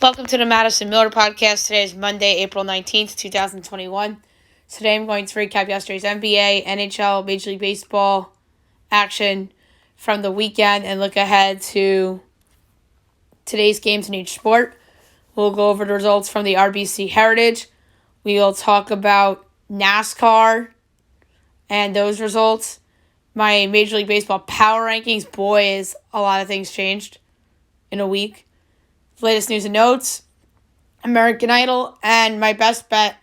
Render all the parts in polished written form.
Welcome to the Madison Miller Podcast. Today is Monday, April 19th, 2021. Today I'm going to recap yesterday's NBA, NHL, Major League Baseball action from the weekend and look ahead to today's games in each sport. We'll go over the results from the RBC Heritage. We will talk about NASCAR and those results. My Major League Baseball power rankings. Boy, is a lot of things changed in a week. Latest news and notes, American Idol, and my best bet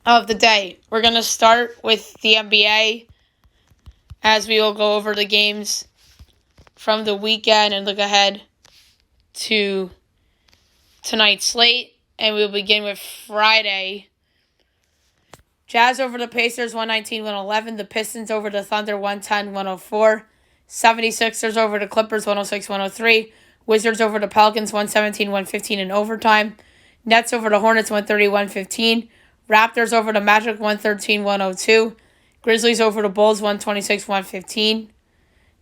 of the day. We're going to start with the NBA as we will go over the games from the weekend and look ahead to tonight's slate. And we'll begin with Friday. Jazz over the Pacers, 119-111. The Pistons over the Thunder, 110-104. 76ers over the Clippers, 106-103. Wizards over the Pelicans, 117-115 in overtime. Nets over the Hornets, 130-115. Raptors over the Magic, 113-102. Grizzlies over the Bulls, 126-115.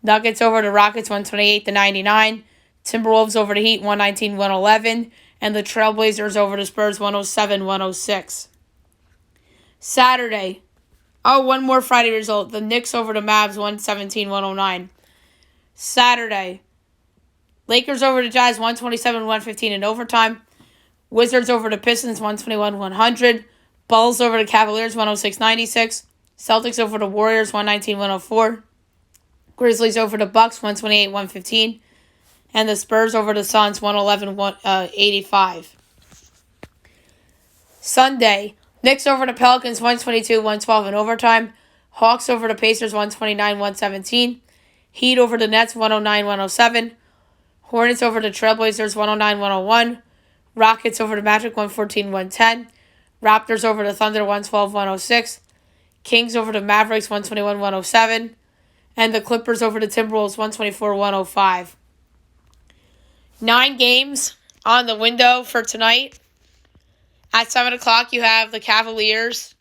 Nuggets over the Rockets, 128-99. Timberwolves over the Heat, 119-111. And the Trailblazers over the Spurs, 107-106. Saturday. One more Friday result. The Knicks over the Mavs, 117-109. Saturday. Lakers over the Jazz, 127-115 in overtime. Wizards over the Pistons, 121-100. Bulls over the Cavaliers, 106-96. Celtics over the Warriors, 119-104. Grizzlies over the Bucks, 128-115. And the Spurs over the Suns, 111-85. Sunday, Knicks over the Pelicans, 122-112 in overtime. Hawks over the Pacers, 129-117. Heat over the Nets, 109-107. Hornets over the Trailblazers, 109-101. Rockets over the Magic, 114-110. Raptors over the Thunder, 112-106. Kings over the Mavericks, 121-107. And the Clippers over the Timberwolves, 124-105. 9 games on the window for tonight. At 7 o'clock, you have the Cavaliers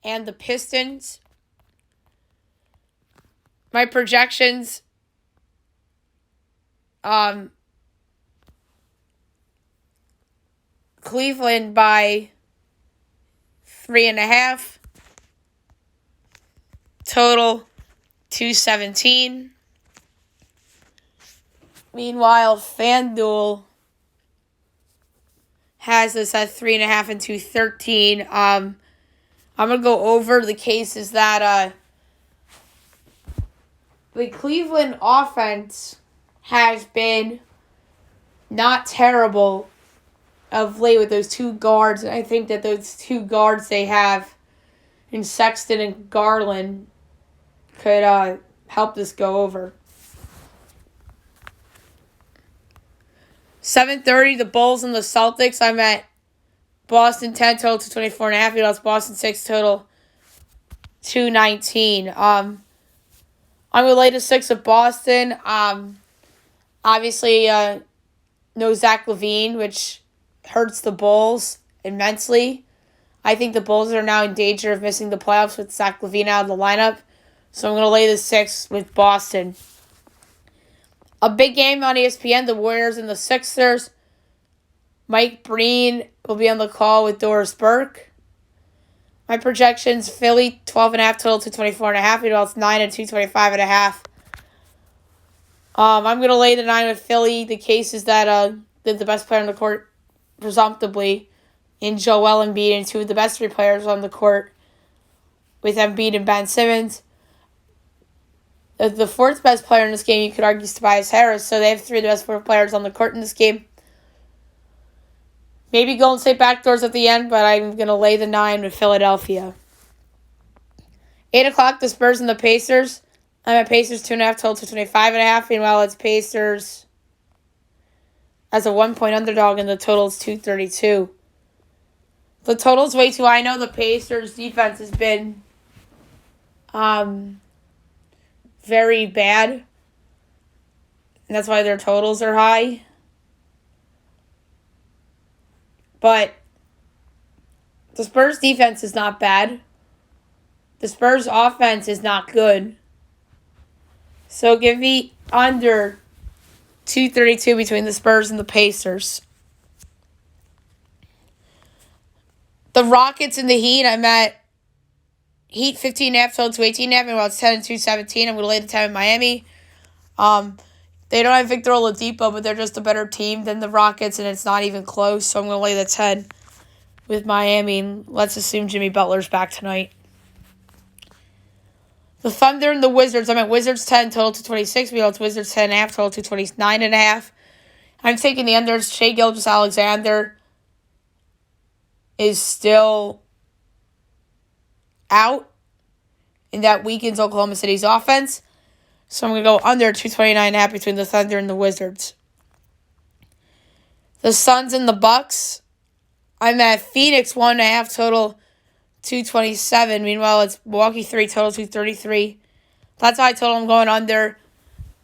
and the Pistons. My projections... Cleveland by 3.5. Total 217. Meanwhile, FanDuel has this at 3.5 and 213. I'm gonna go over the cases that the Cleveland offense has been not terrible of late with those two guards. And I think that those two guards they have in Sexton and Garland could help this go over. 7:30, the Bulls and the Celtics. I'm at Boston 10 total to 24.5. You lost Boston 6 total 219. I'm going to lay the 6 of Boston. Obviously, no Zach LaVine, which hurts the Bulls immensely. I think the Bulls are now in danger of missing the playoffs with Zach LaVine out of the lineup. So I'm going to lay the 6 with Boston. A big game on ESPN, the Warriors and the Sixers. Mike Breen will be on the call with Doris Burke. My projections, Philly 12.5 total to 24.5. You know, it's 9 and 225.5. I'm going to lay the 9 with Philly. The case is that they're the best player on the court, presumptively, in Joel Embiid, and 2 of the best 3 players on the court with Embiid and Ben Simmons. The 4th best player in this game, you could argue, is Tobias Harris. So they have 3 of the best 4 players on the court in this game. Maybe Golden State backdoors at the end, but I'm going to lay the 9 with Philadelphia. 8 o'clock, the Spurs and the Pacers. I'm at Pacers 2.5 total to 25.5. Meanwhile, it's Pacers as a 1-point underdog, and the total is 232. The total's way too high. I know the Pacers' defense has been very bad, and that's why their totals are high. But the Spurs' defense is not bad. The Spurs' offense is not good. So give me under 232 between the Spurs and the Pacers. The Rockets and the Heat, I'm at Heat 15.5 total to 18.5. Meanwhile, it's 10-2, 17. I'm going to lay the 10 in Miami. They don't have Victor Oladipo, but they're just a better team than the Rockets, and it's not even close. So I'm going to lay the 10 with Miami. And let's assume Jimmy Butler's back tonight. The Thunder and the Wizards. I'm at Wizards 10 total to 26. Meanwhile, it's Wizards 10.5 total to 29.5. I'm taking the unders. Shai Gilgeous-Alexander is still out, and that weakens Oklahoma City's offense. So I'm going to go under 229.5 between the Thunder and the Wizards. The Suns and the Bucks. I'm at Phoenix 1.5 total 227. Meanwhile, it's Milwaukee 3 total 233. That's high total. I'm going under.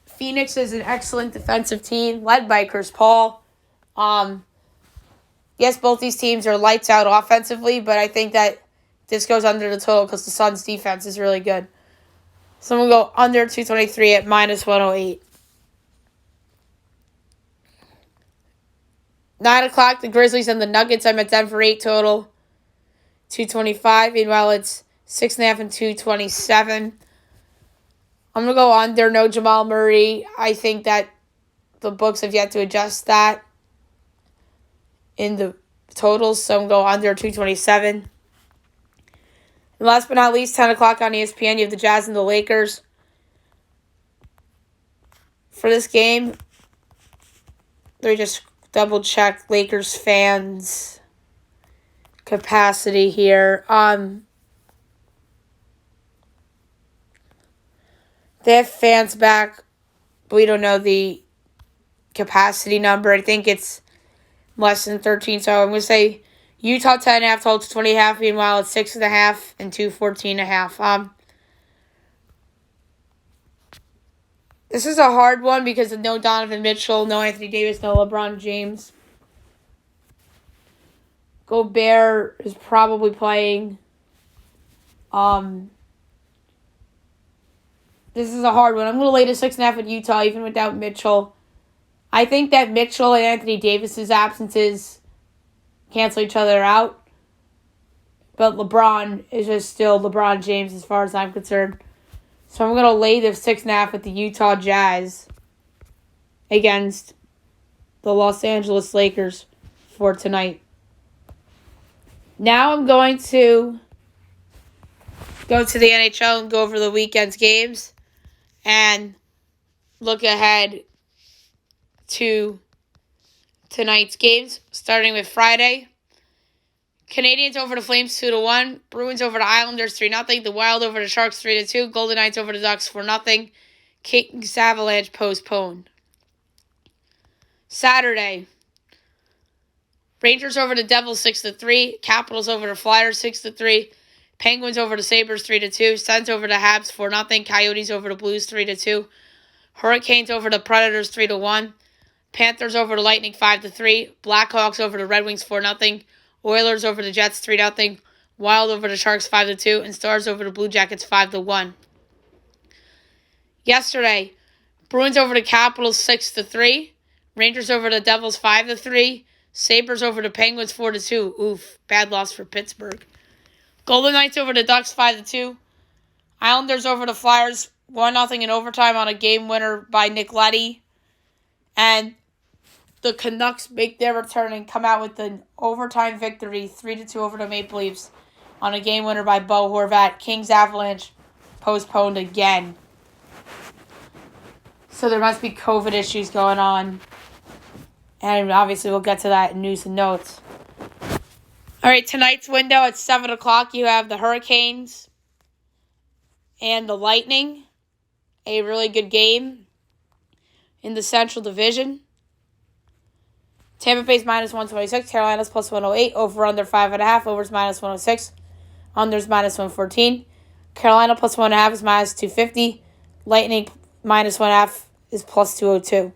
Phoenix is an excellent defensive team led by Chris Paul. Yes, both these teams are lights out offensively, but I think that this goes under the total because the Suns' defense is really good. So I'm going to go under 223 at minus 108. 9 o'clock, the Grizzlies and the Nuggets. I'm at Denver 8 total, 225. Meanwhile, it's 6.5 and 227. I'm going to go under. No Jamal Murray. I think that the books have yet to adjust that in the totals, so I'm going to go under 227. And last but not least, 10 o'clock on ESPN, you have the Jazz and the Lakers. For this game, let me just double-check Lakers fans' capacity here. They have fans back, but we don't know the capacity number. I think it's less than 13, so I'm going to say Utah 10.5 total to 20.5. Meanwhile, it's 6.5 and 214.5. This is a hard one because of no Donovan Mitchell, no Anthony Davis, no LeBron James. Gobert is probably playing. This is a hard one. I'm going to lay to 6.5 at Utah, even without Mitchell. I think that Mitchell and Anthony Davis's absences cancel each other out. But LeBron is just still LeBron James as far as I'm concerned. So I'm going to lay the 6.5 at the Utah Jazz against the Los Angeles Lakers for tonight. Now I'm going to go to the NHL and go over the weekend's games and look ahead to tonight's games, starting with Friday. Canadians over the Flames 2-1. Bruins over the Islanders 3-0. The Wild over the Sharks 3-2. Golden Knights over the Ducks 4-0. Kings Avalanche postponed. Saturday. Rangers over the Devils 6-3. Capitals over the Flyers 6-3. Penguins over the Sabres 3-2. Sens over the Habs 4-0. Coyotes over the Blues 3-2. Hurricanes over the Predators 3-1. Panthers over the Lightning 5-3. Blackhawks over the Red Wings 4-0. Oilers over the Jets 3-0. Wild over the Sharks 5-2. And Stars over the Blue Jackets 5-1. Yesterday, Bruins over the Capitals 6-3. Rangers over the Devils 5-3. Sabres over the Penguins 4-2. Oof, bad loss for Pittsburgh. Golden Knights over the Ducks 5-2. Islanders over the Flyers 1-0 in overtime on a game winner by Nick Leddy. And the Canucks make their return and come out with an overtime victory 3-2 over the Maple Leafs on a game winner by Bo Horvat. Kings Avalanche postponed again. So there must be COVID issues going on. And obviously we'll get to that in news and notes. All right, tonight's window at 7 o'clock, you have the Hurricanes and the Lightning. A really good game in the Central Division. Tampa Bay's minus 126, Carolina's plus 108, over under 5.5, over's minus 106, under's minus 114. Carolina plus 1.5 is minus 250. Lightning minus 1.5 is plus 202.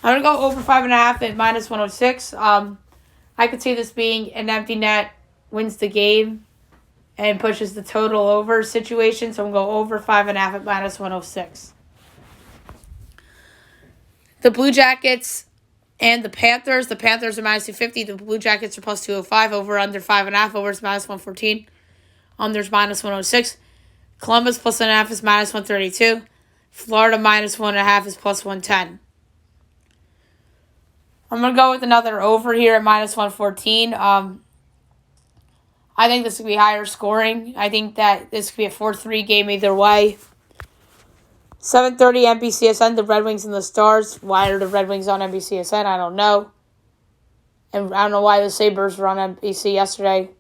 I'm going to go over 5.5 at minus 106. I could see this being an empty net wins the game and pushes the total over situation. So I'm going to go over 5.5 at minus 106. The Blue Jackets And the Panthers. The Panthers are minus 250. The Blue Jackets are plus 205. Over under 5.5. Over is minus 114. Under's minus 106. Columbus plus 1.5 is minus 132. Florida minus 1.5 is plus 110. I'm going to go with another over here at minus 114. I think this could be higher scoring. I think that this could be a 4-3 game either way. 7:30 NBCSN, the Red Wings and the Stars. Why are the Red Wings on NBCSN? I don't know. And I don't know why the Sabres were on NBC yesterday.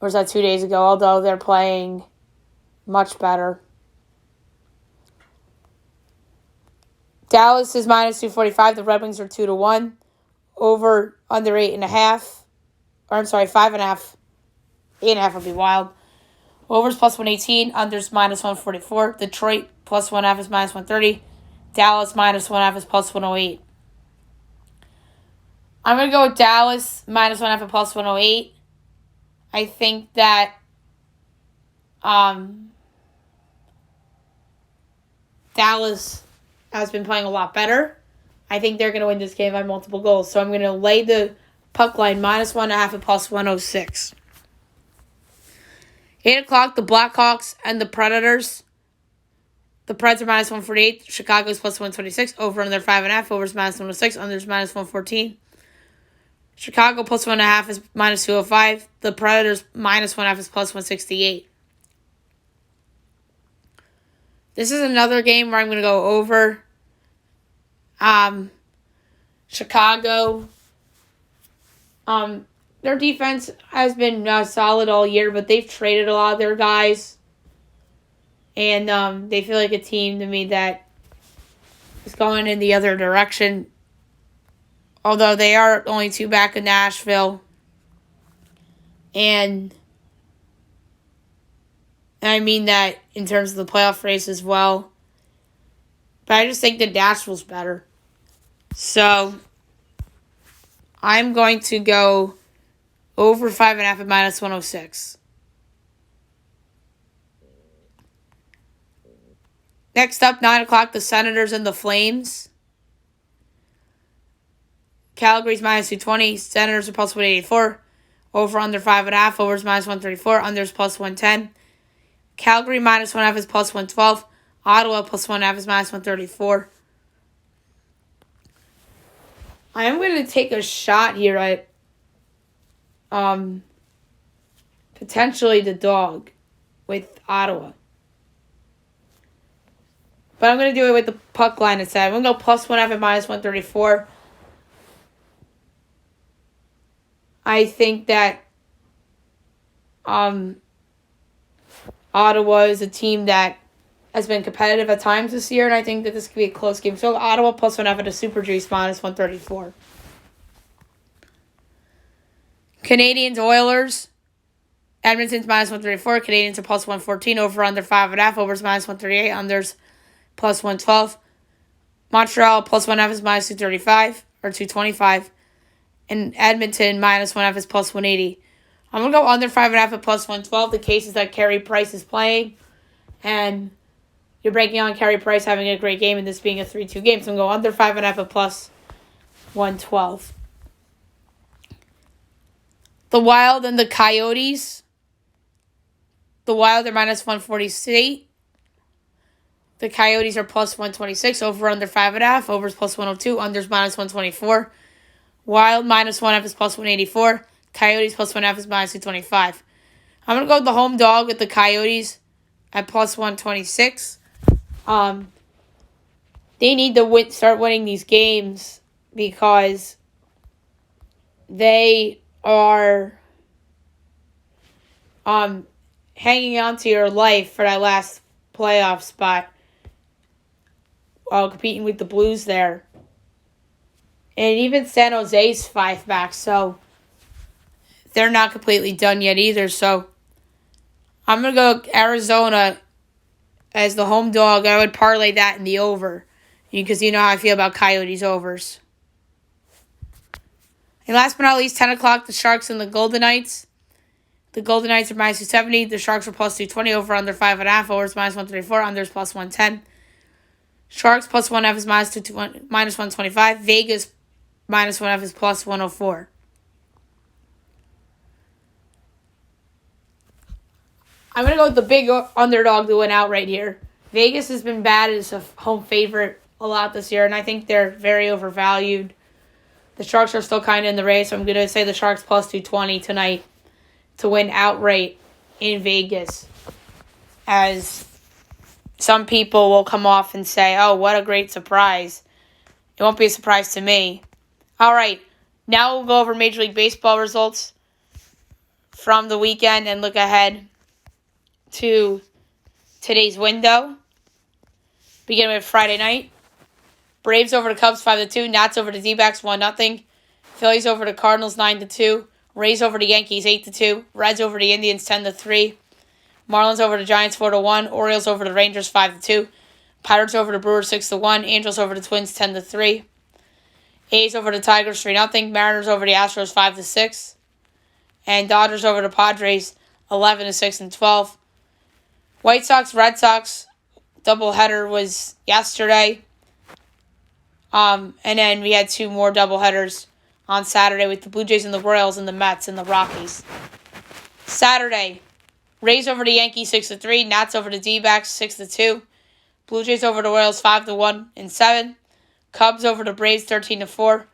Or was that 2 days ago? Although they're playing much better. Dallas is minus 245. The Red Wings are 2-1. Over under 8.5. Or I'm sorry, 5.5. 8.5 would be wild. Overs plus 118. Unders minus 144. Detroit plus 1.5 is minus 130. Dallas minus 1.5 is plus 108. I'm going to go with Dallas minus 1.5 and plus 108. I think that Dallas has been playing a lot better. I think they're going to win this game by multiple goals. So I'm going to lay the puck line minus 1.5 and plus 106. 8 o'clock, the Blackhawks and the Predators. The Preds are minus 148. Chicago's plus 126. Over under 5.5. Over is minus 106. Under is minus 114. Chicago plus 1.5 is minus 205. The Predators minus 1.5 is plus 168. This is another game where I'm going to go over. Chicago. Their defense has been solid all year, but they've traded a lot of their guys. And they feel like a team to me that is going in the other direction. Although they are only 2 back in Nashville. And I mean that in terms of the playoff race as well. But I just think that Nashville's better. So I'm going to go over 5.5 at minus 106. Next up, 9 o'clock, the Senators and the Flames. Calgary's minus 220. Senators are plus 184. Over under 5.5. Over is minus 134. Under is plus 110. Calgary minus 1.5 is plus 112. Ottawa plus 1.5 is minus 134. I am going to take a shot here at potentially the dog with Ottawa. But I'm going to do it with the puck line instead. I'm going to go plus 1.5 at minus 134. I think that Ottawa is a team that has been competitive at times this year, and I think that this could be a close game. So Ottawa plus 1.5 at a Super Juice minus 134. Canadians, Oilers. Edmonton's minus 134. Canadians are plus 114. Over under 5.5. Overs minus 138. Unders plus 112. Montreal plus 1.5 is minus 235 or 225. And Edmonton minus 1.5 is plus 180. I'm going to go under 5.5 at plus 112. The case is that Carey Price is playing. And you're breaking on Carey Price having a great game and this being a 3-2 game. So I'm going to go under 5.5 at plus 112. The Wild and the Coyotes. The Wild are minus 148. The Coyotes are plus 126. Over under 5.5. Over is plus 102. Unders minus 124. Wild minus 1.5 is plus 184. Coyotes plus 1.5 is minus 225. I'm going to go with the home dog with the Coyotes at plus 126. They need to start winning these games because they are hanging on to your life for that last playoff spot while competing with the Blues there. And even San Jose's 5 back, so they're not completely done yet either. So I'm going to go Arizona as the home dog. I would parlay that in the over because you know how I feel about Coyotes overs. And last but not least, 10 o'clock, the Sharks and the Golden Knights. The Golden Knights are minus 270. The Sharks are plus 220. Over under 5.5. Overs minus 134. Unders plus 110. Sharks plus 1.5 is minus 125. Vegas minus 1.5 is plus 104. I'm going to go with the big underdog to win out right here. Vegas has been bad as a home favorite a lot this year, and I think they're very overvalued. The Sharks are still kind of in the race, so I'm going to say the Sharks plus 220 tonight to win outright in Vegas. As some people will come off and say, oh, what a great surprise. It won't be a surprise to me. All right, now we'll go over Major League Baseball results from the weekend and look ahead to today's window. Beginning with Friday night. Braves over the Cubs 5-2. Nats over the D-backs 1-0. Phillies over the Cardinals 9-2. Rays over the Yankees 8-2. Reds over the Indians 10-3. Marlins over the Giants 4-1. Orioles over the Rangers 5-2. Pirates over the Brewers 6-1. Angels over the Twins 10-3. A's over the Tigers 3-0. Mariners over the Astros 5-6. And Dodgers over the Padres 11-6 and 12. White Sox, Red Sox doubleheader was yesterday. And then we had two more doubleheaders on Saturday with the Blue Jays and the Royals and the Mets and the Rockies. Saturday, Rays over the Yankees 6-3. Nats over the D-backs 6-2. Blue Jays over the Royals 5-1 and 7. Cubs over the Braves 13-4.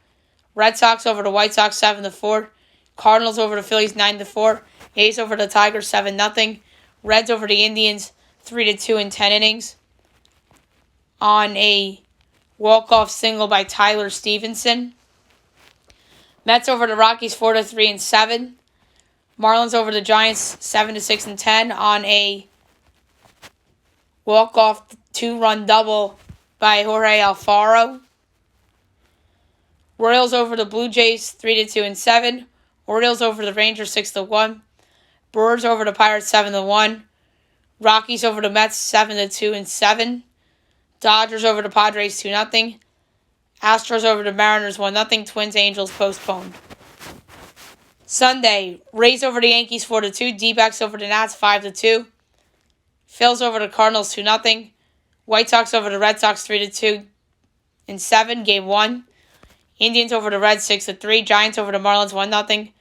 Red Sox over the White Sox 7-4. Cardinals over the Phillies 9-4. A's over the Tigers 7-0. Reds over the Indians 3-2 in 10 innings on a walk-off single by Tyler Stevenson. Mets over the Rockies 4-3 and 7. Marlins over the Giants 7-6 and 10 on a walk-off 2-run double by Jorge Alfaro. Royals over the Blue Jays 3-2 and 7. Orioles over the Rangers 6-1. Brewers over the Pirates 7-1. Rockies over the Mets 7-2 and 7. Dodgers over the Padres 2-0. Astros over the Mariners 1-0. Twins Angels postponed. Sunday, Rays over the Yankees 4-2. D-backs over the Nats 5-2. Phils over the Cardinals 2-0. White Sox over the Red Sox 3-2 and 7. Game 1. Indians over the Reds 6-3. Giants over the Marlins 1-0.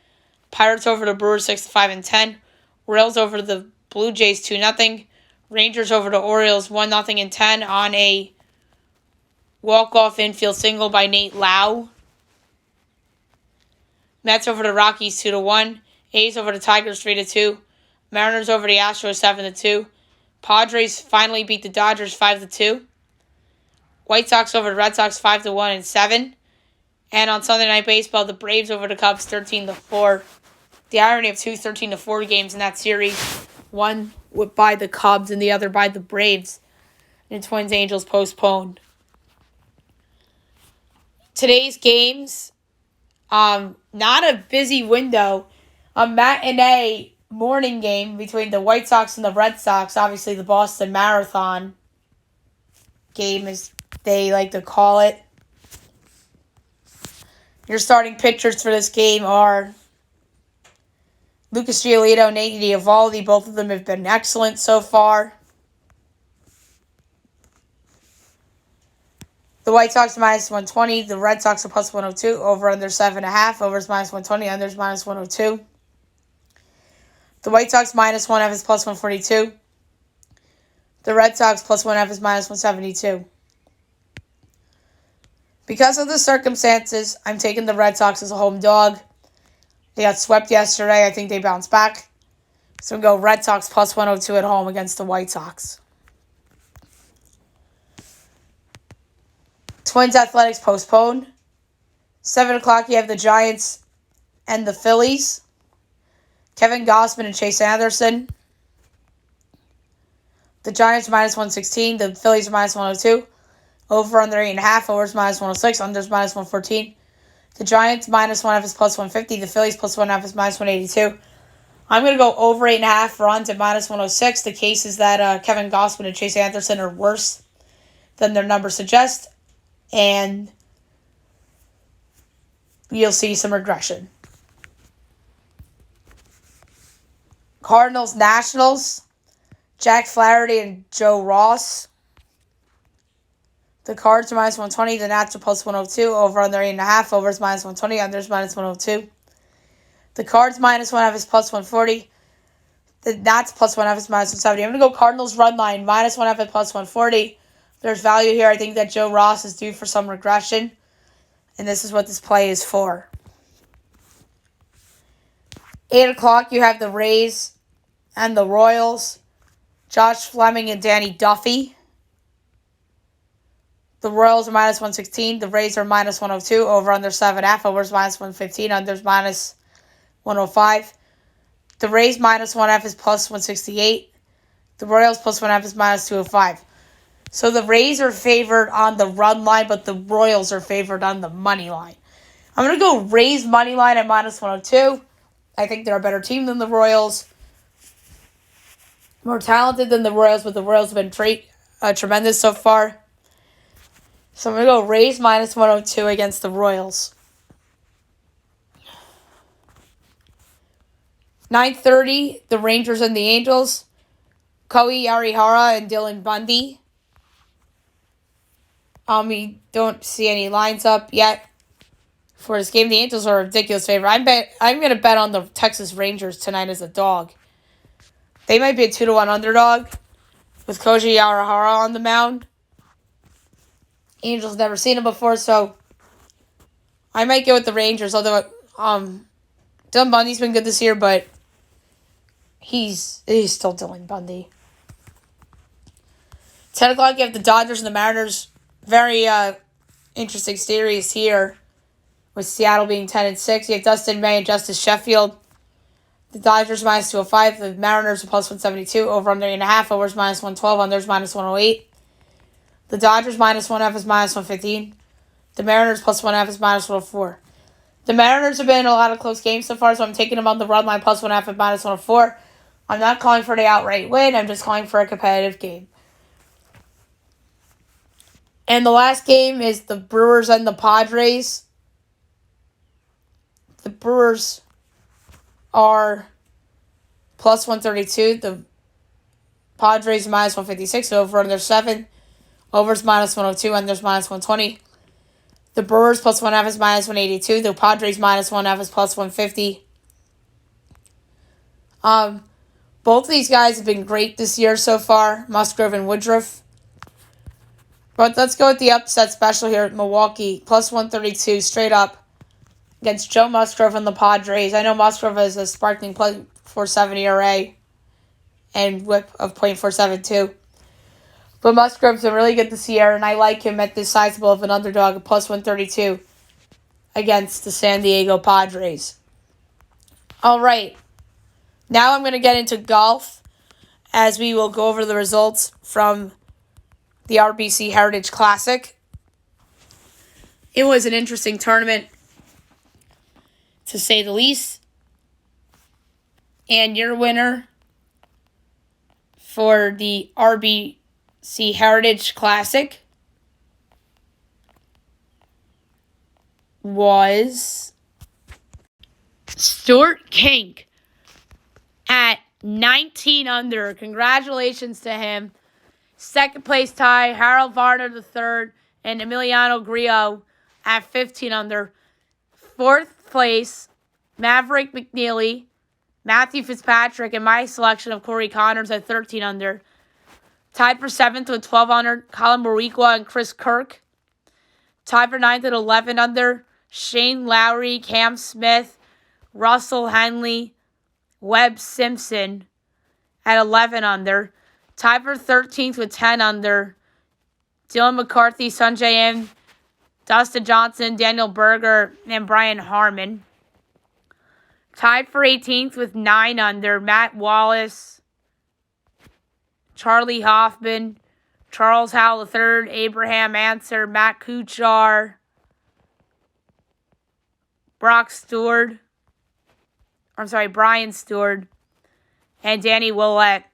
Pirates over the Brewers 6-5 and 10. Royals over the Blue Jays 2-0. Rangers over the Orioles 1-0 and 10 on a walk-off infield single by Nate Lau. Mets over the Rockies 2-1. A's over the Tigers 3-2. Mariners over the Astros 7-2. Padres finally beat the Dodgers 5-2. White Sox over the Red Sox 5-1 and 7. And on Sunday Night Baseball, the Braves over the Cubs 13-4. The irony of two 13-4 games in that series, one by the Cubs and the other by the Braves, and Twins Angels postponed. Today's games, not a busy window. A matinee morning game between the White Sox and the Red Sox. Obviously, the Boston Marathon game, as they like to call it. Your starting pitchers for this game are Lucas Giolito, Nate Eovaldi. Both of them have been excellent so far. The White Sox minus 120. The Red Sox are plus 102. Over under 7.5. Over is minus 120. Under is minus 102. The White Sox minus 1.5 is plus 142. The Red Sox plus 1.5 is minus 172. Because of the circumstances, I'm taking the Red Sox as a home dog. They got swept yesterday. I think they bounced back. So we go Red Sox plus 102 at home against the White Sox. Twins Athletics postponed. 7 o'clock, you have the Giants and the Phillies. Kevin Gausman and Chase Anderson. The Giants minus 116. The Phillies are minus 102. Over under 8.5. Over is minus 106. Under is minus 114. The Giants minus 1.5 is plus 150. The Phillies plus 1.5 is minus 182. I'm going to go over 8.5 runs at minus 106. The case is that Kevin Gausman and Chase Anderson are worse than their numbers suggest. And you'll see some regression. Cardinals, Nationals. Jack Flaherty and Joe Ross. The Cards are minus 120. The Nats are plus 102. Over under 8.5. Over is minus 120. Under is minus 102. The Cards minus 1.5 is plus 140. The Nats plus 1.5 is minus 170. I'm going to go Cardinals run line. Minus 1.5 is plus 140. There's value here. I think that Joe Ross is due for some regression. And this is what this play is for. 8 o'clock, you have the Rays and the Royals. Josh Fleming and Danny Duffy. The Royals are minus 116. The Rays are minus 102. Over under 7.5. Over is minus 115. Under is minus 105. The Rays minus 1.5 is plus 168. The Royals plus 1.5 is minus 205. So the Rays are favored on the run line, but the Royals are favored on the money line. I'm going to go Rays money line at minus 102. I think they're a better team than the Royals. More talented than the Royals, but the Royals have been tremendous so far. So I'm going to go Rays minus 102 against the Royals. 9:30, the Rangers and the Angels. Kohei Arihara and Dylan Bundy. We don't see any lines up yet for this game. The Angels are a ridiculous favorite. I'm going to bet on the Texas Rangers tonight as a dog. They might be a 2-1 underdog with Kohei Arihara on the mound. Angels never seen him before, so I might go with the Rangers. Although Dylan Bundy's been good this year, but he's still Dylan Bundy. 10 o'clock, you have the Dodgers and the Mariners. Very interesting series here, with Seattle being 10-6. You have Dustin May and Justice Sheffield. The Dodgers minus 205. The Mariners are plus 172. Over under 8.5. Over is minus 112. Under is minus 108. The Dodgers minus 1.5 is minus 115. The Mariners plus 1.5 is minus 104. The Mariners have been in a lot of close games so far, so I'm taking them on the run line plus 1.5 at minus 104. I'm not calling for the outright win. I'm just calling for a competitive game. And the last game is the Brewers and the Padres. The Brewers are plus 132. The Padres minus 156. Over under 7. Over is minus 102. Under is minus 120. The Brewers plus 1.5 is minus 182. The Padres minus 1.5 is plus 150. Both of these guys have been great this year so far, Musgrove and Woodruff. But let's go with the upset special here at Milwaukee. Plus 132 straight up against Joe Musgrove and the Padres. I know Musgrove has a sparkling .47 ERA and whip of .472. But Musgrove's been really good this year, and I like him at this sizable of an underdog at plus 132 against the San Diego Padres. All right. Now I'm going to get into golf as we will go over the results from the RBC Heritage Classic. It was an interesting tournament, to say the least. And your winner for the RBC Heritage Classic was Stuart Kink at 19 under. Congratulations to him. Second place tie, Harold Varner III and Emiliano Grillo at 15 under. Fourth place, Maverick McNeely, Matthew Fitzpatrick, and my selection of Corey Connors at 13 under. Tied for 7th with 12 under, Colin Morikwa and Chris Kirk. Tied for 9th at 11 under, Shane Lowry, Cam Smith, Russell Henley, Webb Simpson at 11 under. Tied for 13th with 10 under, Dylan McCarthy, Sungjae Im, Dustin Johnson, Daniel Berger, and Brian Harmon. Tied for 18th with 9 under, Matt Wallace, Charlie Hoffman, Charles Howell III, Abraham Answer, Matt Kuchar, Brian Stewart, and Danny Willett.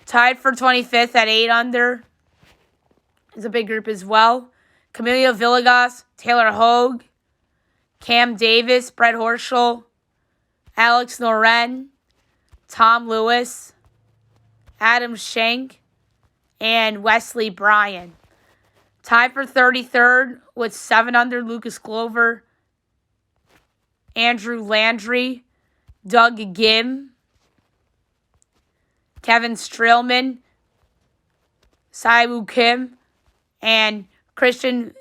Tied for 25th at 8 under is a big group as well. Camilo Villegas, Taylor Hogue, Cam Davis, Brett Horschel, Alex Noren, Tom Lewis, Adam Schenk, and Wesley Bryan. Tied for 33rd with 7 under, Lucas Glover, Andrew Landry, Doug Gim, Kevin Streelman, Saiwoo Kim, and Christian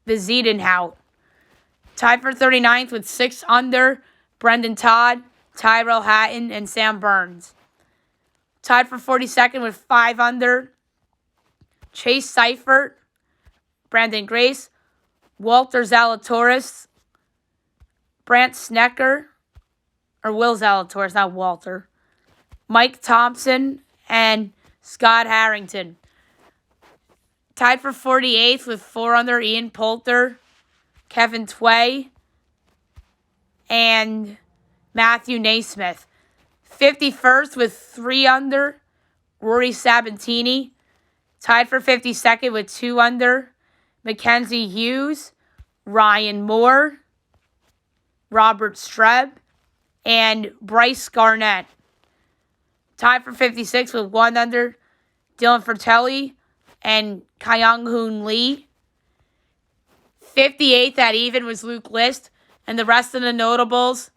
Vizedenhout. Tied for 39th with 6 under, Brendan Todd, Tyrell Hatton, and Sam Burns. Tied for 42nd with 5 under, Chase Seifert, Brandon Grace, Walter Zalatoris, Brant Snecker, or Will Zalatoris, not Walter, Mike Thompson, and Scott Harrington. Tied for 48th with 4 under, Ian Poulter, Kevin Tway, and Matthew Naismith. 51st with 3 under, Rory Sabatini. Tied for 52nd with 2 under, Mackenzie Hughes, Ryan Moore, Robert Streb, and Bryce Garnett. Tied for 56 with 1 under, Dylan Fratelli and Kyung-Hoon Lee. 58th at even was Luke List. And the rest of the notables,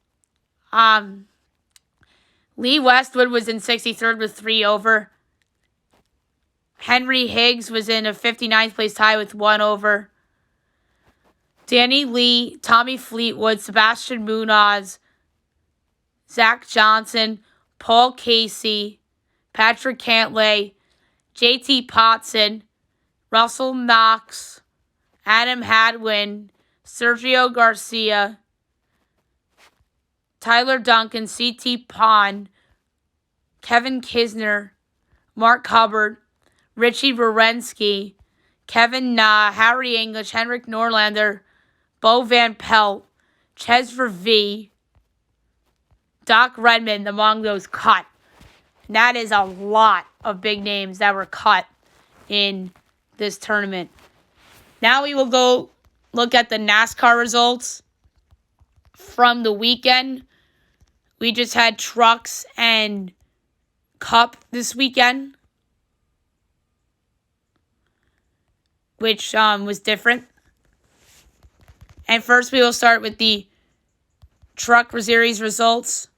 Lee Westwood was in 63rd with 3 over. Henry Higgs was in a 59th place tie with 1 over. Danny Lee, Tommy Fleetwood, Sebastian Munoz, Zach Johnson, Paul Casey, Patrick Cantlay, JT Potson, Russell Knox, Adam Hadwin, Sergio Garcia, Tyler Duncan, C.T. Pond, Kevin Kisner, Mark Hubbard, Richie Wierenski, Kevin Na, Harry English, Henrik Norlander, Bo Van Pelt, Ches V, Doc Redmond among those cut. And that is a lot of big names that were cut in this tournament. Now we will go look at the NASCAR results from the weekend. We just had trucks and cup this weekend, which was different. And first we will start with the Truck Series results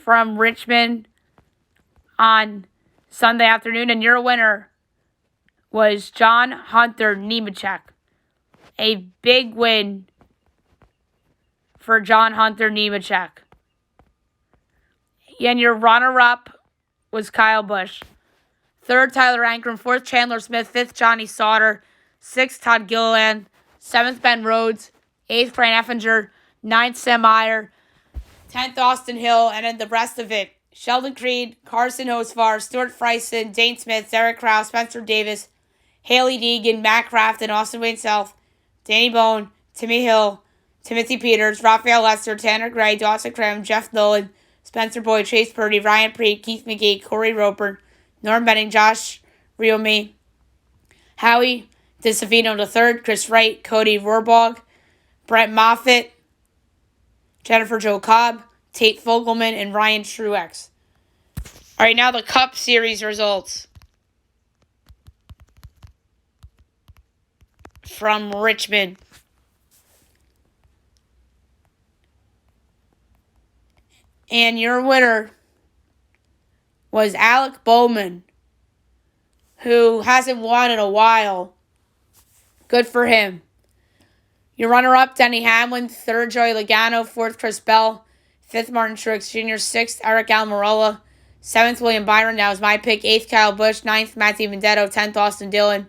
from Richmond on Sunday afternoon. And your winner was John Hunter Nemechek. A big win for John Hunter Nemechek. And your runner-up was Kyle Busch. 3rd, Tyler Ankrum. 4th, Chandler Smith. 5th, Johnny Sauter. 6th, Todd Gilliland. 7th, Ben Rhodes. 8th, Brian Effinger. 9th, Sam Meyer. 10th, Austin Hill. And then the rest of it, Sheldon Creed, Carson Hocevar, Stuart Friesen, Dane Smith, Derek Krause, Spencer Davis, Haley Deegan, Matt Crafton, Austin Wayne Self, Danny Bone, Timmy Hill, Timothy Peters, Raphael Lester, Tanner Gray, Dawson Crum, Jeff Nolan, Spencer Boyd, Chase Purdy, Ryan Preet, Keith McGee, Corey Roper, Norm Benning, Josh Riome, Howie DeSavino III, Chris Wright, Cody Rohrbach, Brett Moffitt, Jennifer Jo Cobb, Tate Fogelman, and Ryan Truex. All right, now the Cup Series results from Richmond. And your winner was Alec Bowman, who hasn't won in a while. Good for him. Your runner-up, Denny Hamlin. 3rd, Joey Logano. 4th, Chris Bell. 5th, Martin Truex Jr. 6th, Eric Almirola. 7th, William Byron. That was my pick. 8th, Kyle Busch. 9th, Matthew Vendetto. 10th, Austin Dillon.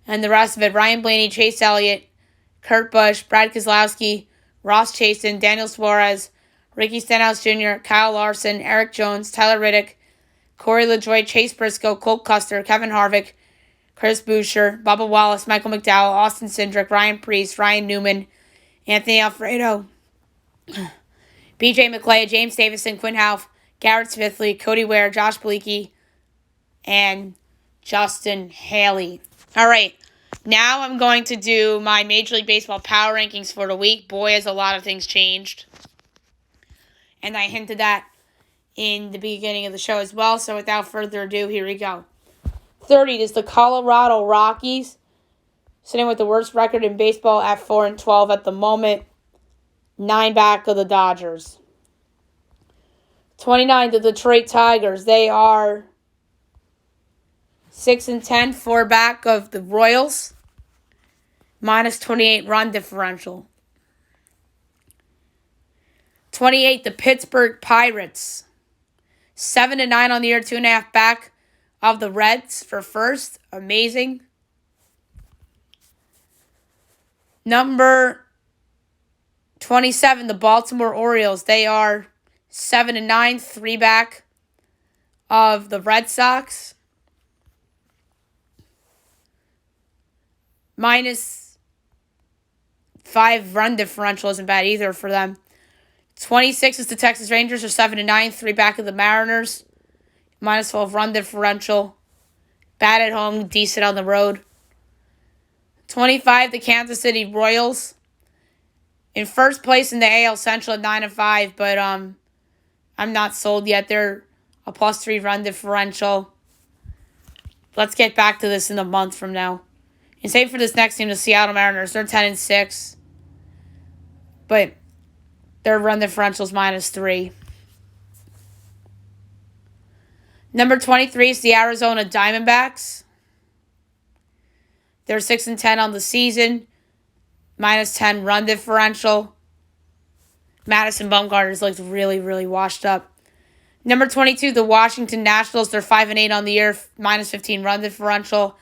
And the rest of it, Ryan Blaney, Chase Elliott, Kurt Busch, Brad Keselowski, Ross Chaston, Daniel Suarez, Ricky Stenhouse Jr., Kyle Larson, Eric Jones, Tyler Riddick, Corey LaJoie, Chase Briscoe, Colt Custer, Kevin Harvick, Chris Buescher, Bubba Wallace, Michael McDowell, Austin Cindric, Ryan Preece, Ryan Newman, Anthony Alfredo, BJ McClay, James Davison, Quinn Houff, Garrett Smithley, Cody Ware, Josh Bleeky, and Justin Haley. All right, now I'm going to do my Major League Baseball power rankings for the week. Boy, has a lot of things changed. And I hinted that in the beginning of the show as well. So without further ado, here we go. 30 is the Colorado Rockies, sitting with the worst record in baseball at 4-12 at the moment, 9 back of the Dodgers. 29, the Detroit Tigers. They are 6-10, 4 back of the Royals, minus 28 run differential. 28, the Pittsburgh Pirates. 7-9 on the year, 2.5 back of the Reds for first. Amazing. Number 27, the Baltimore Orioles. They are 7-9, 3 back of the Red Sox. Minus 5 run differential isn't bad either for them. 26 is the Texas Rangers. Are 7-9, 3 back of the Mariners. Minus 12 run differential. Bad at home, decent on the road. 25, the Kansas City Royals. In first place in the AL Central at 9-5, but I'm not sold yet. They're a plus 3 run differential. Let's get back to this in a month from now. And same for this next team, the Seattle Mariners. They're 10-6. But their run differential is minus 3. Number 23 is the Arizona Diamondbacks. They're 6-10 on the season. Minus 10 run differential. Madison Bumgarner's looked really, really washed up. Number 22, the Washington Nationals. They're 5-8 on the year. Minus 15 run differential.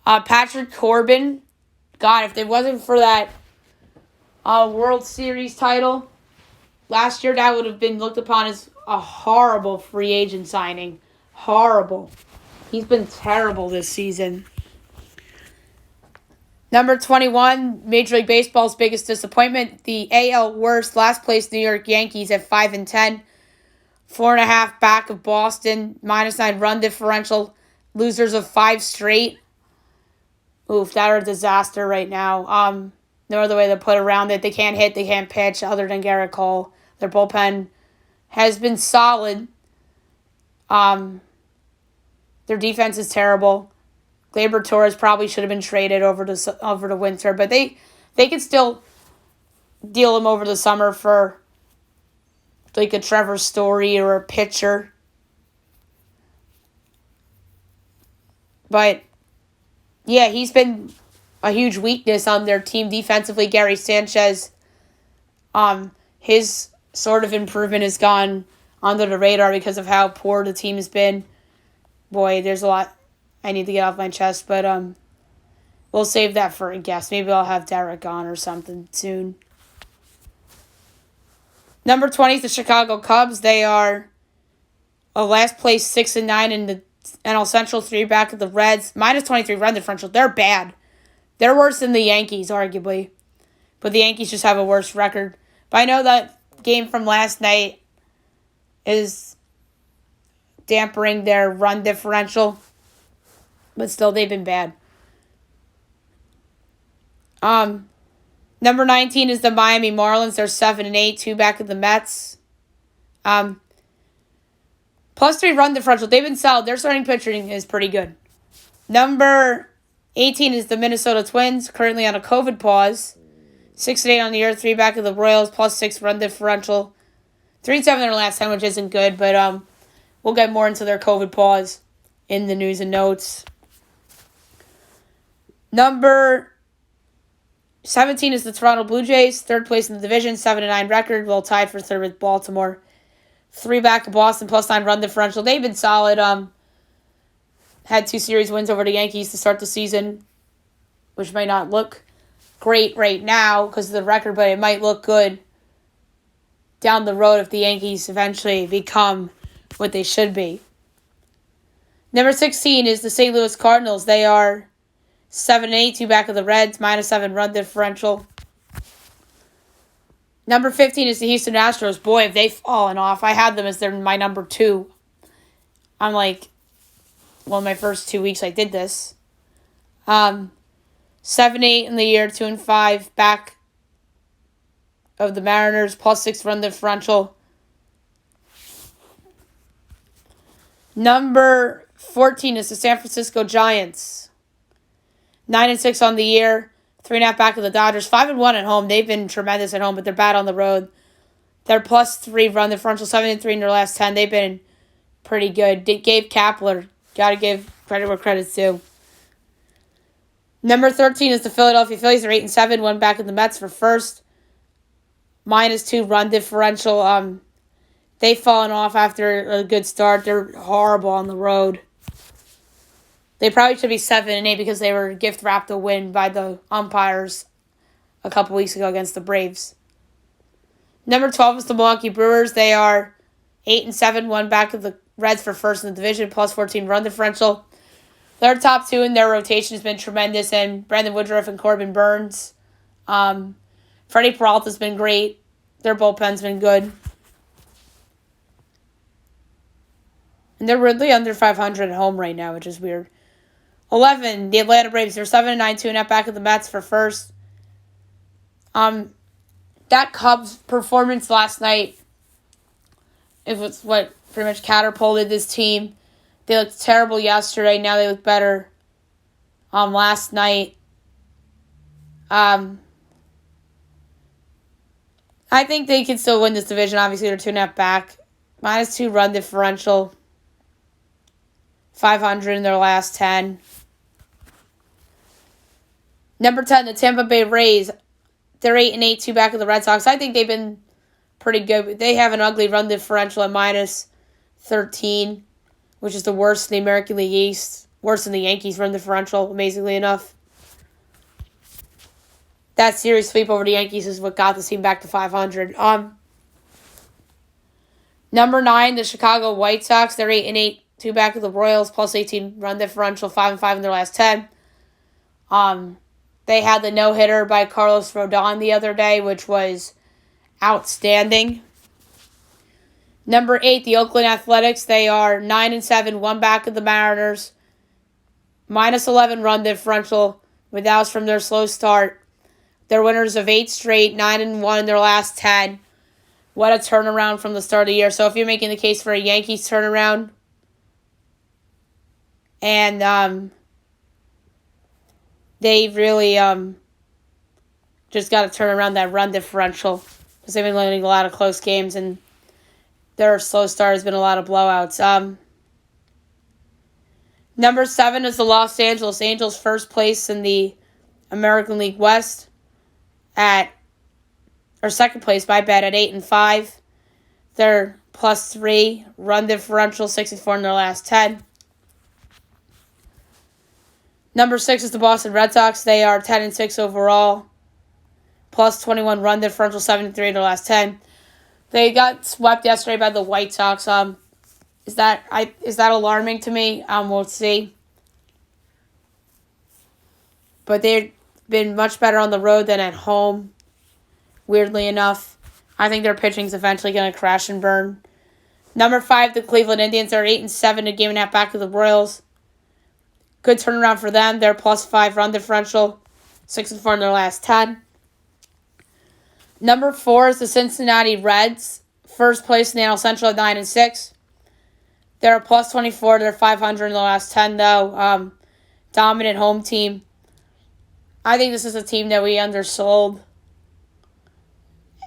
Patrick Corbin. God, if it wasn't for that World Series title last year, that would have been looked upon as a horrible free agent signing. Horrible. He's been terrible this season. Number 21, Major League Baseball's biggest disappointment. The AL worst, last place New York Yankees at 5-10. 4.5 back of Boston. Minus 9 run differential. Losers of 5 straight. Oof, that are a disaster right now. No other way to put around it. They can't hit, they can't pitch other than Garrett Cole. Their bullpen has been solid. Their defense is terrible. Gleyber Torres probably should have been traded over the winter, but they could still deal him over the summer for like a Trevor Story or a pitcher. But yeah, he's been a huge weakness on their team defensively. Gary Sanchez, his sort of improvement has gone under the radar because of how poor the team has been. Boy, there's a lot I need to get off my chest, but we'll save that for a guest. Maybe I'll have Derek on or something soon. Number 20 is the Chicago Cubs. They are a last place 6-9 in the NL Central, 3 back of the Reds. Minus 23 run differential. They're bad. They're worse than the Yankees, arguably. But the Yankees just have a worse record. But I know that game from last night is dampering their run differential. But still, they've been bad. Number 19 is the Miami Marlins. They're 7-8, 2 back of the Mets. Plus 3 run differential. They've been solid. Their starting pitching is pretty good. Number 18 is the Minnesota Twins, currently on a COVID pause. 6-8 on the year, 3 back of the Royals, plus 6 run differential. 3-7 in their last 10, which isn't good, but we'll get more into their COVID pause in the news and notes. Number 17 is the Toronto Blue Jays, 3rd place in the division, 7-9 record, well tied for 3rd with Baltimore. 3 back of Boston, plus 9 run differential. They've been solid. Had 2 series wins over the Yankees to start the season, which may not look great right now because of the record, but it might look good down the road if the Yankees eventually become what they should be. Number 16 is the St. Louis Cardinals. They are 7-8, 2 back of the Reds, minus 7 run differential. Number 15 is the Houston Astros. Boy, have they fallen off. I had them as my number 2. I'm like, well, my first 2 weeks I did this. 7-8 in the year, 2-5 back of the Mariners, plus 6 run differential. Number 14 is the San Francisco Giants. 9-6 on the year. 3.5 back of the Dodgers. 5-1 at home. They've been tremendous at home, but they're bad on the road. They're +3 run differential. 7-3 in their last 10. They've been pretty good. Gabe Kapler. Got to give credit where credit's due. Number 13 is the Philadelphia Phillies. They're 8-7. 1 back of the Mets for first. -2 run differential. They've fallen off after a good start. They're horrible on the road. They probably should be 7-8 because they were gift-wrapped a win by the umpires a couple weeks ago against the Braves. Number 12 is the Milwaukee Brewers. They are 8-7, 1 back of the Reds for first in the division, +14 run differential. Their top two in their rotation has been tremendous, and Brandon Woodruff and Corbin Burns. Freddie Peralta's been great. Their bullpen's been good. And they're really under 500 at home right now, which is weird. 11, the Atlanta Braves. They're 7-9, 2.5 back of the Mets for first. That Cubs performance last night, it was what pretty much catapulted this team. They looked terrible yesterday. Now they look better. Last night. I think they can still win this division. Obviously, they're 2.5 back. -2 run differential. 500 in their last 10. Number 10, the Tampa Bay Rays. They're 8-8, 2 back of the Red Sox. I think they've been pretty good. They have an ugly run differential at -13, which is the worst in the American League East. Worse than the Yankees run differential, amazingly enough. That series sweep over the Yankees is what got the team back to 500. Number 9, the Chicago White Sox. They're 8-8, 2 back of the Royals, +18 run differential, 5-5 in their last 10. They had the no-hitter by Carlos Rodon the other day, which was outstanding. Number 8, the Oakland Athletics. They are 9-7, 1 back of the Mariners. -11 run differential with Dallas from their slow start. They're winners of 8 straight, 9-1 in their last 10. What a turnaround from the start of the year. So if you're making the case for a Yankees turnaround, and they really just got to turn around that run differential because they've been winning a lot of close games, and their slow start has been a lot of blowouts. Number 7 is the Los Angeles Angels, first place in the American League West second place, my bad, at 8-5. They're +3 run differential, 64 in their last 10. Number 6 is the Boston Red Sox. They are 10-6 overall, +21 run differential, 73 in their last 10. They got swept yesterday by the White Sox. Is that alarming to me? We'll see. But they've been much better on the road than at home, weirdly enough. I think their pitching's eventually going to crash and burn. Number 5, the Cleveland Indians. They're 8-7, a 1.5 back of the Royals. Good turnaround for them. They're +5 run differential, 6-4 in their last 10. Number 4 is the Cincinnati Reds, first place in the NL Central at 9-6. They're a +24. They're 500 in the last 10, though. Dominant home team. I think this is a team that we undersold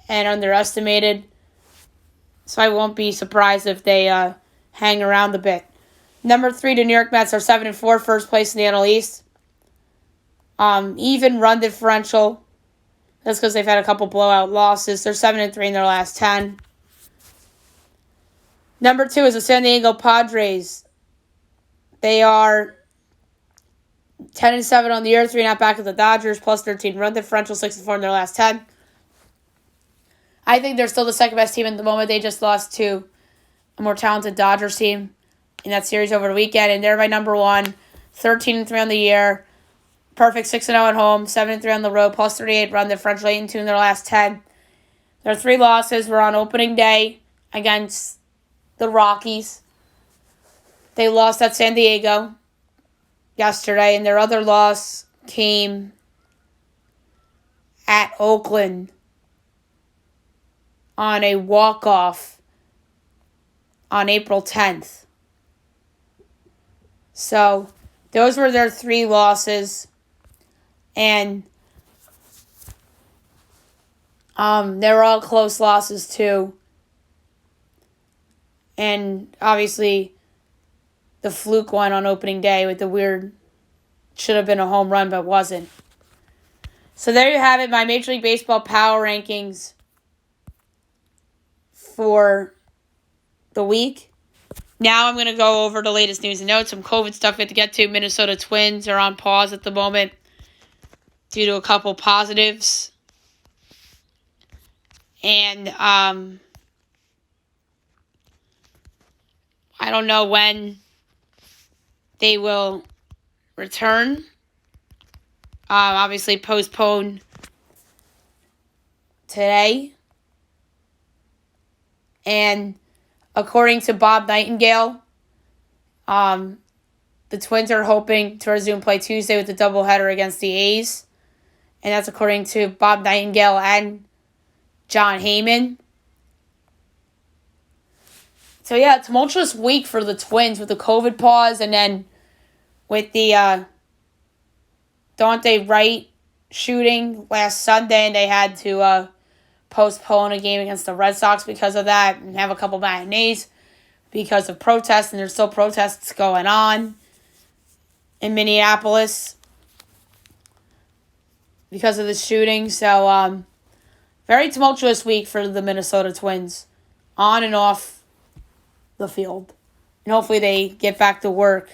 and underestimated. So I won't be surprised if they hang around a bit. Number 3, the New York Mets are 7-4, first place in the NL East. Even run differential. That's because they've had a couple blowout losses. They're 7-3 in their last 10. Number 2 is the San Diego Padres. They are 10-7 on the year, 3.5 back of the Dodgers, +13 run differential, 6-4 in their last 10. I think they're still the second best team at the moment. They just lost to a more talented Dodgers team in that series over the weekend, and they're my number 1, 13-3 on the year, perfect 6-0 at home, 7-3 on the road, +38 run differential, 8-2 in their last 10. Their 3 losses were on opening day against the Rockies. They lost at San Diego yesterday, and their other loss came at Oakland on a walk-off on April 10th. So those were their 3 losses. And they were all close losses too. And obviously the fluke one on opening day with the weird, should have been a home run but wasn't. So there you have it, my Major League Baseball power rankings for the week. Now I'm going to go over the latest news and notes, some COVID stuff we have to get to. Minnesota Twins are on pause at the moment due to a couple positives. And I don't know when they will return. Obviously postponed today. And according to Bob Nightingale, the Twins are hoping to resume play Tuesday with a doubleheader against the A's. And that's according to Bob Nightingale and John Heyman. So yeah, tumultuous week for the Twins with the COVID pause, and then with the Dante Wright shooting last Sunday, and they had to postpone a game against the Red Sox because of that, and have a couple matinees because of protests, and there's still protests going on in Minneapolis because of the shooting. So very tumultuous week for the Minnesota Twins on and off the field. And hopefully they get back to work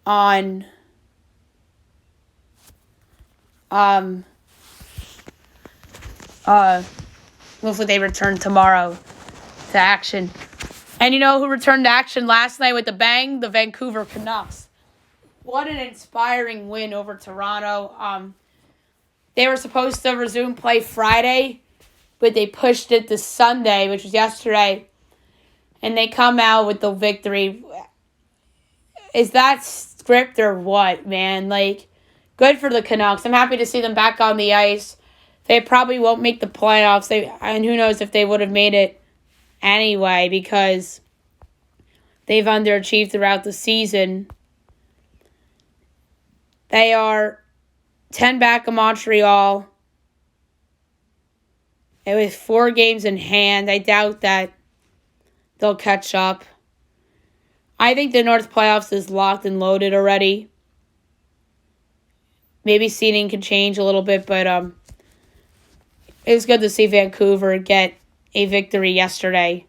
on hopefully they return tomorrow to action. And you know who returned to action last night with a bang? The Vancouver Canucks. What an inspiring win over Toronto. They were supposed to resume play Friday, but they pushed it to Sunday, which was yesterday. And they come out with the victory. Is that script or what, man? Like, good for the Canucks. I'm happy to see them back on the ice. They probably won't make the playoffs. And who knows if they would have made it anyway, because they've underachieved throughout the season. They are 10 back of Montreal. And with 4 games in hand, I doubt that they'll catch up. I think the North playoffs is locked and loaded already. Maybe seeding can change a little bit, but it was good to see Vancouver get a victory yesterday.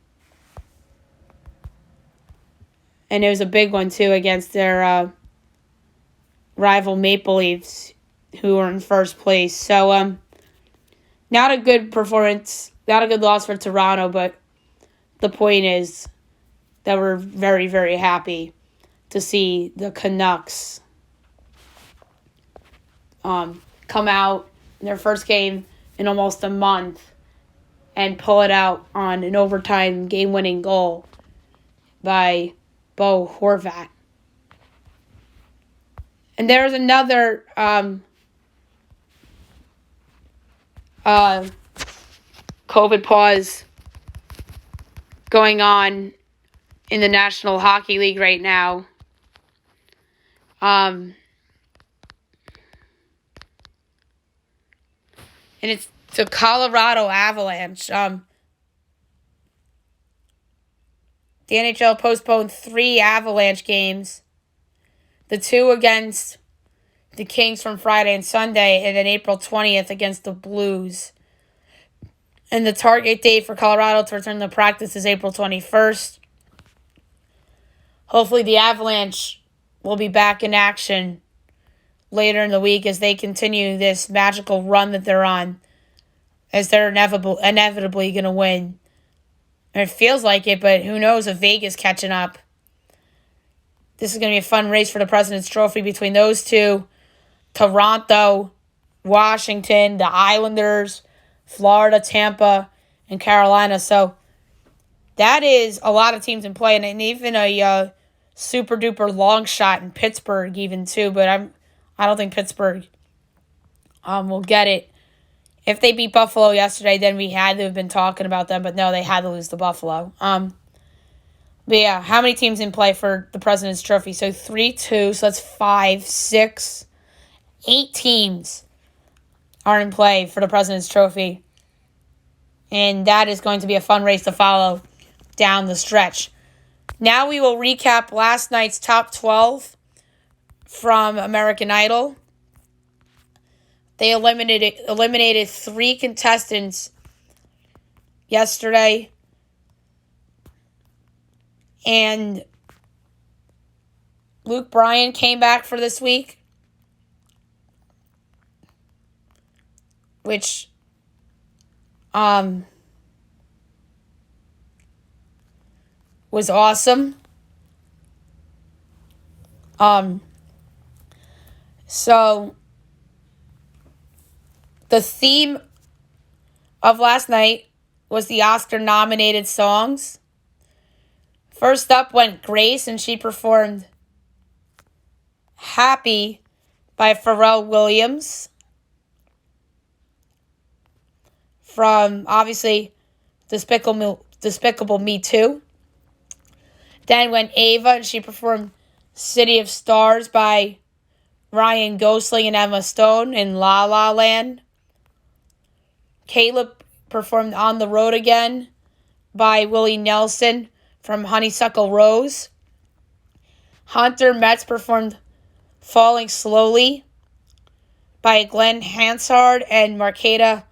And it was a big one, too, against their rival Maple Leafs, who were in first place. So, not a good performance, not a good loss for Toronto, but the point is that we're very, very happy to see the Canucks come out in their first game in almost a month and pull it out on an overtime game-winning goal by Bo Horvat. And there's another COVID pause going on in the National Hockey League right now. And it's the Colorado Avalanche. The NHL postponed 3 Avalanche games. The 2 against the Kings from Friday and Sunday, and then April 20th against the Blues. And the target date for Colorado to return to practice is April 21st. Hopefully the Avalanche will be back in action later in the week as they continue this magical run that they're on, as they're inevitably going to win. And it feels like it, but who knows if Vegas catching up. This is going to be a fun race for the President's Trophy between those two. Toronto, Washington, the Islanders, Florida, Tampa, and Carolina. So that is a lot of teams in play, and even a super duper long shot in Pittsburgh even too. But I don't think Pittsburgh will get it. If they beat Buffalo yesterday, then we had to have been talking about them. But no, they had to lose to Buffalo. But yeah, how many teams in play for the President's Trophy? So 3, 2, so that's 5, 6, 8 teams are in play for the President's Trophy. And that is going to be a fun race to follow down the stretch. Now we will recap last night's top 12 from American Idol. They eliminated 3 contestants yesterday. And Luke Bryan came back for this week, which was awesome. So the theme of last night was the Oscar-nominated songs. First up went Grace, and she performed Happy by Pharrell Williams from, obviously, Despicable Me 2. Then went Ava, and she performed City of Stars by Ryan Gosling and Emma Stone in La La Land. Caleb performed On the Road Again by Willie Nelson from Honeysuckle Rose. Hunter Metz performed Falling Slowly by Glenn Hansard and Marketa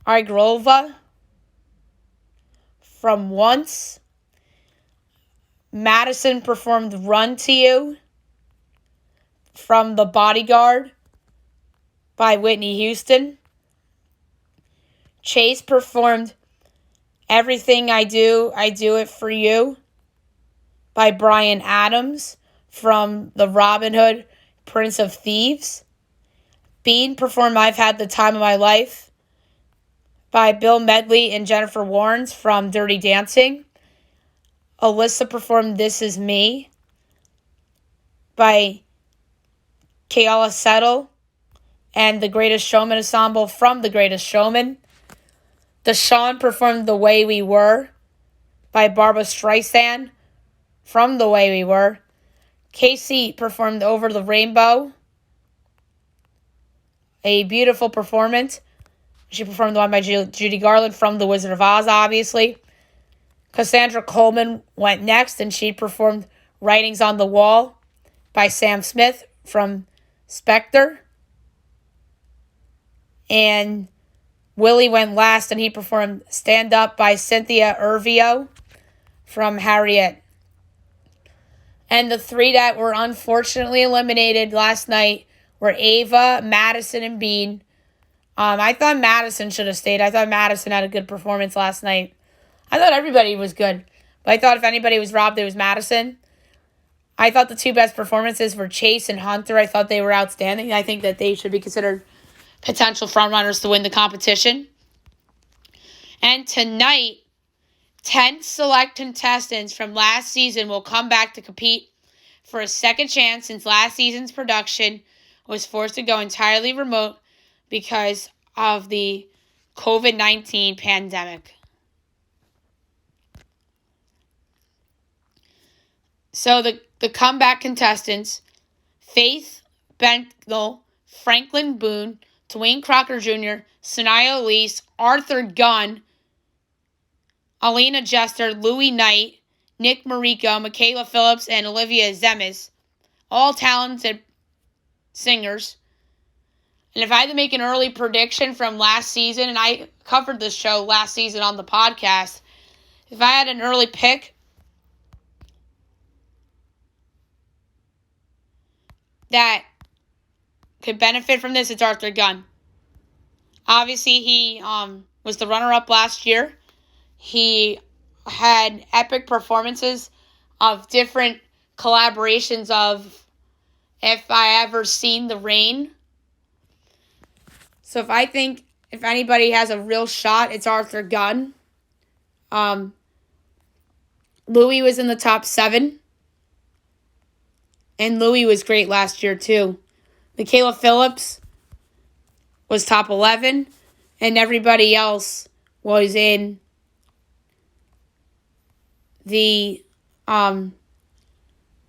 Argrova from Once. Madison performed Run to You from The Bodyguard by Whitney Houston. Chase performed Everything I Do It For You by Bryan Adams from the Robin Hood Prince of Thieves. Bean performed I've Had the Time of My Life by Bill Medley and Jennifer Warnes from Dirty Dancing. Alyssa performed This Is Me by Kayla Settle and the Greatest Showman Ensemble from The Greatest Showman. Deshaun performed The Way We Were by Barbra Streisand from The Way We Were. Casey performed Over the Rainbow, a beautiful performance. She performed the one by Judy Garland from The Wizard of Oz, obviously. Cassandra Coleman went next, and she performed Writings on the Wall by Sam Smith from Spectre. And Willie went last, and he performed Stand Up by Cynthia Erivo from Harriet. And the 3 that were unfortunately eliminated last night were Ava, Madison, and Bean. I thought Madison should have stayed. I thought Madison had a good performance last night. I thought everybody was good. But I thought if anybody was robbed, it was Madison. I thought the 2 best performances were Chase and Hunter. I thought they were outstanding. I think that they should be considered potential frontrunners to win the competition. And tonight, 10 select contestants from last season will come back to compete for a second chance since last season's production was forced to go entirely remote because of the COVID-19 pandemic. So the comeback contestants, Faith Benkel, Franklin Boone, Dwayne Crocker Jr., Sanaya Elise, Arthur Gunn, Alina Jester, Louis Knight, Nick Marico, Michaela Phillips, and Olivia Zemes, all talented singers. And if I had to make an early prediction from last season, and I covered this show last season on the podcast, if I had an early pick that could benefit from this, it's Arthur Gunn. Obviously, he was the runner-up last year. He had epic performances of different collaborations of If I Ever Seen the Rain. So if anybody has a real shot, it's Arthur Gunn. Louis was in the top 7. And Louis was great last year, too. Michaela Phillips was top 11. And everybody else was in the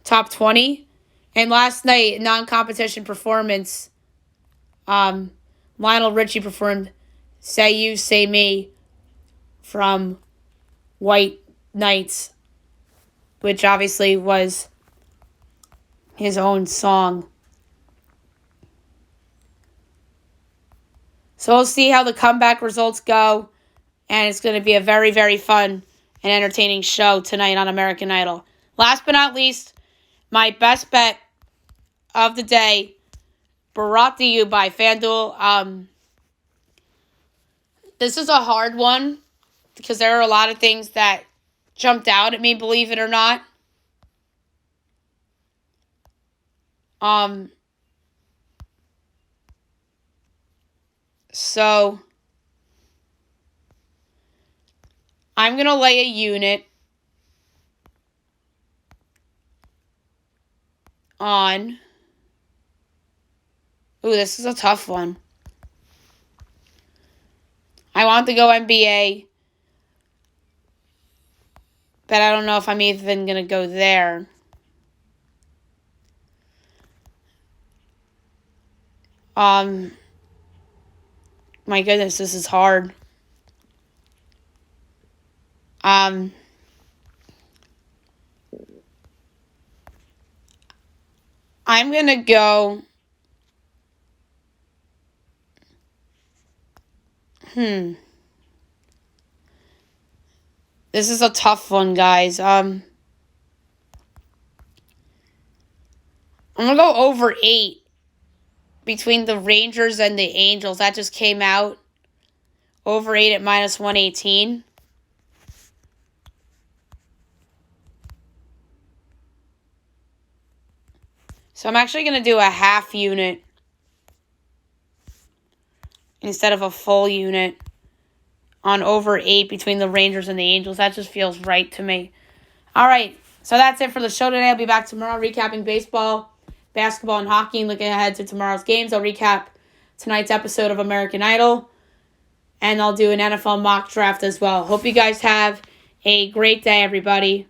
top 20. And last night, non-competition performance, Lionel Richie performed Say You, Say Me from White Nights, which obviously was his own song. So we'll see how the comeback results go, and it's going to be a very, very fun and entertaining show tonight on American Idol. Last but not least, my best bet of the day, brought to you by FanDuel. This is a hard one because there are a lot of things that jumped out at me, believe it or not. So I'm going to lay a unit on... Ooh, this is a tough one. I want to go NBA, but I don't know if I'm even going to go there. My goodness, this is hard. I'm going to go... This is a tough one, guys. I'm going to go over 8 between the Rangers and the Angels. That just came out. Over 8 at minus 118. So I'm actually going to do a half unit instead of a full unit on over 8 between the Rangers and the Angels. That just feels right to me. All right, so that's it for the show today. I'll be back tomorrow recapping baseball, basketball, and hockey, and looking ahead to tomorrow's games. I'll recap tonight's episode of American Idol, and I'll do an NFL mock draft as well. Hope you guys have a great day, everybody.